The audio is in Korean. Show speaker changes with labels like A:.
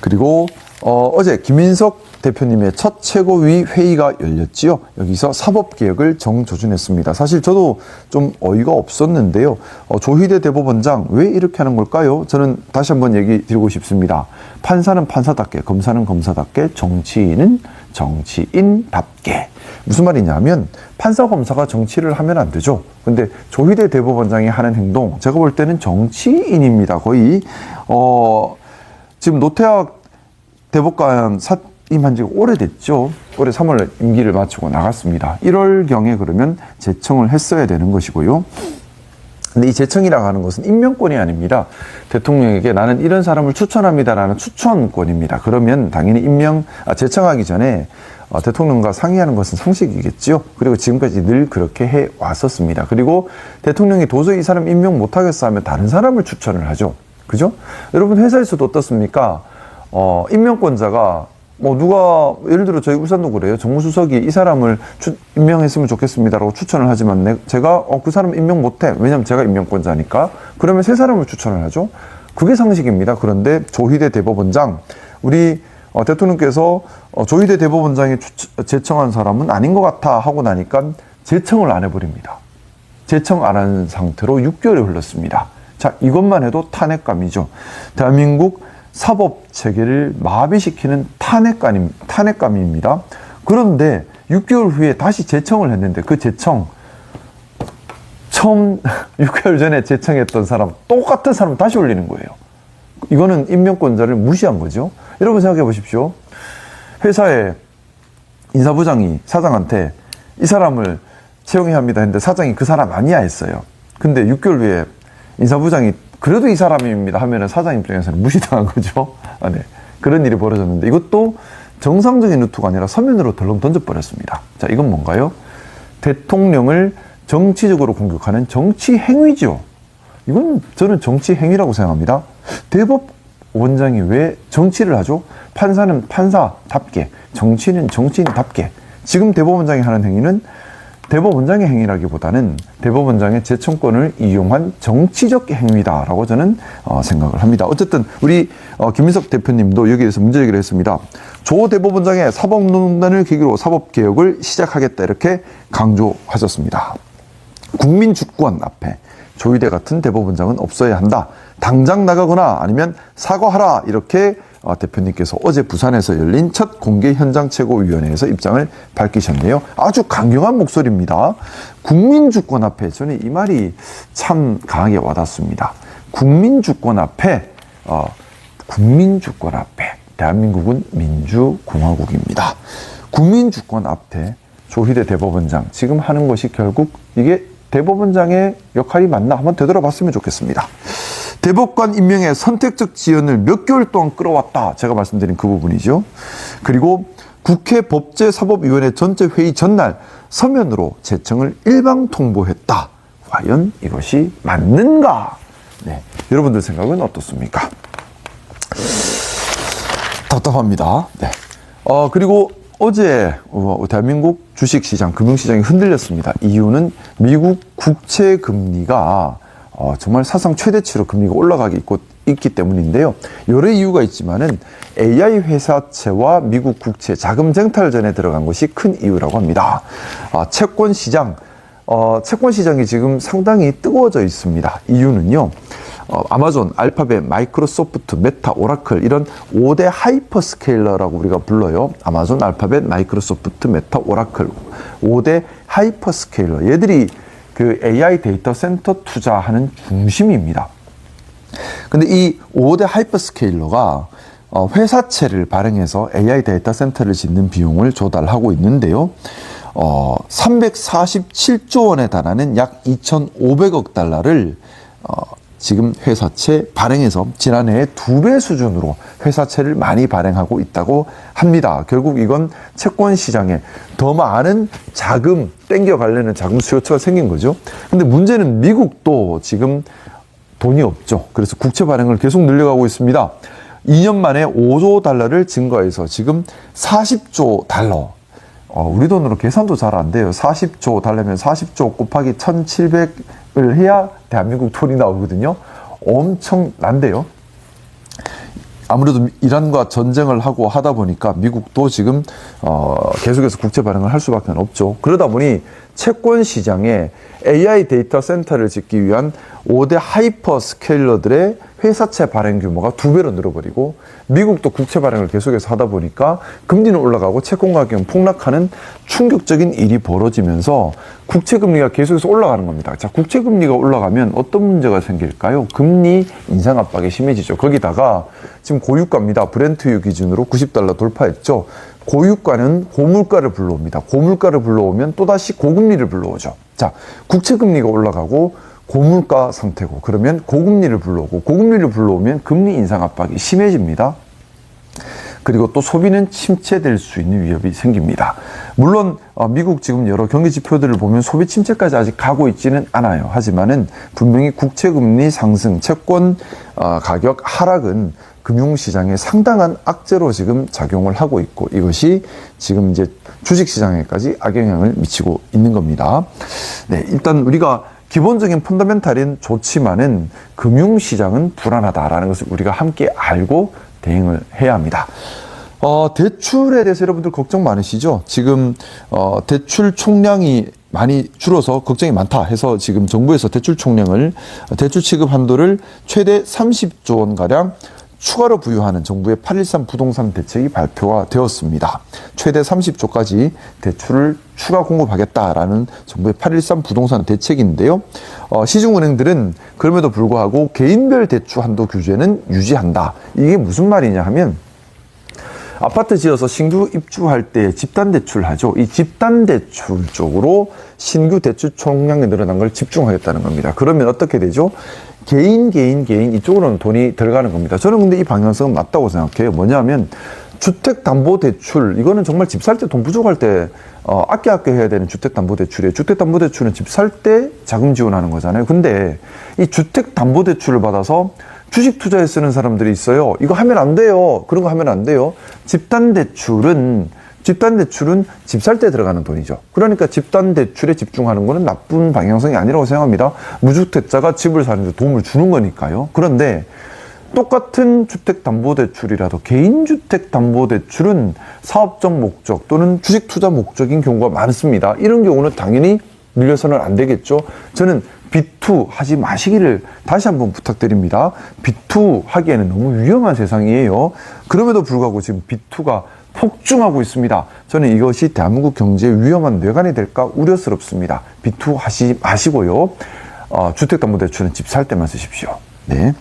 A: 그리고 어제 김인석 대표님의 첫 최고위 회의가 열렸지요. 여기서 사법개혁을 정조준했습니다. 사실 저도 좀 어이가 없었는데요. 조희대 대법원장 왜 이렇게 하는 걸까요? 저는 다시 한번 얘기 드리고 싶습니다. 판사는 판사답게, 검사는 검사답게, 정치인은 정치인답게. 무슨 말이냐면 판사, 검사가 정치를 하면 안 되죠. 근데 조희대 대법원장이 하는 행동, 제가 볼 때는 정치인입니다. 거의 지금 노태학 대법관 사임한 지가 오래됐죠. 올해 3월 임기를 마치고 나갔습니다. 1월경에 그러면 제청을 했어야 되는 것이고요. 근데 이 제청이라고 하는 것은 임명권이 아닙니다. 대통령에게 나는 이런 사람을 추천합니다라는 추천권입니다. 그러면 당연히 제청하기 전에 대통령과 상의하는 것은 상식이겠죠. 그리고 지금까지 늘 그렇게 해 왔었습니다. 그리고 대통령이 도저히 이 사람 임명 못하겠어 하면 다른 사람을 추천을 하죠. 그죠? 여러분 회사에서도 어떻습니까? 임명권자가 누가 예를 들어 저희 울산도 그래요. 정무수석이 이 사람을 임명했으면 좋겠습니다라고 추천을 하지만 제가 그 사람 임명 못해. 왜냐면 제가 임명권자니까. 그러면 세 사람을 추천을 하죠. 그게 상식입니다. 그런데 조희대 대법원장, 우리 대통령께서 조희대 대법원장이 제청한 사람은 아닌 것 같아 하고 나니까 제청을 안 해버립니다. 제청 안 한 상태로 6개월이 흘렀습니다. 자, 이것만 해도 탄핵감이죠. 대한민국 사법 체계를 마비시키는 탄핵감입니다. 그런데 6개월 후에 다시 제청을 했는데 그 제청, 처음 6개월 전에 제청했던 사람, 똑같은 사람 다시 올리는 거예요. 이거는 임명권자를 무시한 거죠. 여러분 생각해 보십시오. 회사에 인사부장이 사장한테 이 사람을 채용해야 합니다 했는데 사장이 그 사람 아니야 했어요. 근데 6개월 후에 인사부장이 그래도 이 사람입니다 하면은 사장 입장에서는 무시당한 거죠. 네. 그런 일이 벌어졌는데 이것도 정상적인 루트가 아니라 서면으로 덜렁 던져버렸습니다. 자, 이건 뭔가요? 대통령을 정치적으로 공격하는 정치 행위죠. 이건 저는 정치 행위라고 생각합니다. 대법원장이 왜 정치를 하죠? 판사는 판사답게, 정치인은 정치인답게. 지금 대법원장이 하는 행위는 대법원장의 행위라기보다는 대법원장의 제청권을 이용한 정치적 행위다라고 저는 생각을 합니다. 어쨌든 우리 김인석 대표님도 여기에 대해서 문제 제기를 했습니다. 조 대법원장의 사법농단을 계기로 사법개혁을 시작하겠다 이렇게 강조하셨습니다. 국민주권 앞에 조희대 같은 대법원장은 없어야 한다. 당장 나가거나 아니면 사과하라 이렇게 대표님께서 어제 부산에서 열린 첫 공개 현장 최고위원회에서 입장을 밝히셨네요. 아주 강경한 목소리입니다. 국민주권 앞에 저는 이 말이 참 강하게 와닿습니다. 국민주권 앞에 대한민국은 민주공화국입니다. 국민주권 앞에 조희대 대법원장 지금 하는 것이 결국 이게 대법원장의 역할이 맞나 한번 되돌아봤으면 좋겠습니다. 대법관 임명의 선택적 지연을 몇 개월 동안 끌어왔다. 제가 말씀드린 그 부분이죠. 그리고 국회 법제사법위원회 전체 회의 전날 서면으로 제청을 일방 통보했다. 과연 이것이 맞는가? 네. 여러분들 생각은 어떻습니까? 답답합니다. 네. 그리고 어제 대한민국 주식시장, 금융시장이 흔들렸습니다. 이유는 미국 국채 금리가 정말 사상 최대치로 금리가 올라가기 있기 때문인데요. 여러 이유가 있지만은 AI 회사채와 미국 국채 자금 쟁탈전에 들어간 것이 큰 이유라고 합니다. 채권 시장이 지금 상당히 뜨거워져 있습니다. 이유는요. 아마존, 알파벳, 마이크로소프트, 메타, 오라클 이런 5대 하이퍼스케일러라고 우리가 불러요. 아마존, 알파벳, 마이크로소프트, 메타, 오라클 5대 하이퍼스케일러. 얘들이 그 AI 데이터 센터 투자하는 중심입니다. 근데 이 5대 하이퍼스케일러가 회사채를 발행해서 AI 데이터 센터를 짓는 비용을 조달하고 있는데요. 347조 원에 달하는 약 2,500억 달러를 지금 회사채 발행해서 지난해의 2배 수준으로 회사채를 많이 발행하고 있다고 합니다. 결국 이건 채권 시장에 더 많은 자금 땡겨가려는 자금 수요처가 생긴 거죠. 근데 문제는 미국도 지금 돈이 없죠. 그래서 국채 발행을 계속 늘려가고 있습니다. 2년 만에 5조 달러를 증가해서 지금 40조 달러. 우리 돈으로 계산도 잘 안 돼요. 40조 달러면 40조 곱하기 1,700을 해야 대한민국 돈이 나오거든요. 엄청난데요. 아무래도 이란과 전쟁을 하고 하다 보니까 미국도 지금 계속해서 국채 발행을 할 수밖에 없죠. 그러다 보니 채권 시장에 AI 데이터 센터를 짓기 위한 5대 하이퍼 스케일러들의 회사채 발행 규모가 2배로 늘어버리고 미국도 국채 발행을 계속해서 하다 보니까 금리는 올라가고 채권 가격은 폭락하는 충격적인 일이 벌어지면서 국채 금리가 계속해서 올라가는 겁니다. 자, 국채 금리가 올라가면 어떤 문제가 생길까요? 금리 인상 압박이 심해지죠. 거기다가 지금 고유가입니다. 브렌트유 기준으로 $90 돌파했죠. 고유가는 고물가를 불러옵니다. 고물가를 불러오면 또다시 고금리를 불러오죠. 자, 국채 금리가 올라가고 고물가 상태고 그러면 고금리를 불러오고 고금리를 불러오면 금리 인상 압박이 심해집니다. 그리고 또 소비는 침체될 수 있는 위협이 생깁니다. 물론 미국 지금 여러 경기 지표들을 보면 소비 침체까지 아직 가고 있지는 않아요. 하지만은 분명히 국채 금리 상승, 채권 가격 하락은 금융시장에 상당한 악재로 지금 작용을 하고 있고 이것이 지금 이제 주식시장에까지 악영향을 미치고 있는 겁니다. 네, 일단 우리가 기본적인 펀더멘탈은 좋지만은 금융시장은 불안하다라는 것을 우리가 함께 알고 대응을 해야 합니다. 대출에 대해서 여러분들 걱정 많으시죠? 지금 대출 총량이 많이 줄어서 걱정이 많다 해서 지금 정부에서 대출 총량을 대출 취급 한도를 최대 30조 원가량 추가로 부여하는 정부의 8.13 부동산 대책이 발표가 되었습니다. 최대 30조까지 대출을 추가 공급하겠다라는 정부의 8.13 부동산 대책인데요. 시중은행들은 그럼에도 불구하고 개인별 대출 한도 규제는 유지한다. 이게 무슨 말이냐 하면 아파트 지어서 신규 입주할 때 집단대출 하죠. 이 집단대출 쪽으로 신규 대출 총량이 늘어난 걸 집중하겠다는 겁니다. 그러면 어떻게 되죠? 개인 이쪽으로는 돈이 들어가는 겁니다. 저는 근데 이 방향성은 맞다고 생각해요. 뭐냐면 주택담보대출 이거는 정말 집 살 때 돈 부족할 때 아껴 해야 되는 주택담보대출이에요. 주택담보대출은 집 살 때 자금 지원하는 거잖아요. 근데 이 주택담보대출을 받아서 주식 투자에 쓰는 사람들이 있어요. 이거 하면 안 돼요. 그런 거 하면 안 돼요. 집단대출은 집 살 때 들어가는 돈이죠. 그러니까 집단대출에 집중하는 거는 나쁜 방향성이 아니라고 생각합니다. 무주택자가 집을 사는 데 도움을 주는 거니까요. 그런데 똑같은 주택담보대출이라도 개인주택담보대출은 사업적 목적 또는 주식 투자 목적인 경우가 많습니다. 이런 경우는 당연히 늘려서는 안 되겠죠. 저는 B2 하지 마시기를 다시 한번 부탁드립니다. B2 하기에는 너무 위험한 세상이에요. 그럼에도 불구하고 지금 B2가 폭증하고 있습니다. 저는 이것이 대한민국 경제에 위험한 뇌관이 될까 우려스럽습니다. B2 하지 마시고요. 주택담보대출은 집 살 때만 쓰십시오. 네.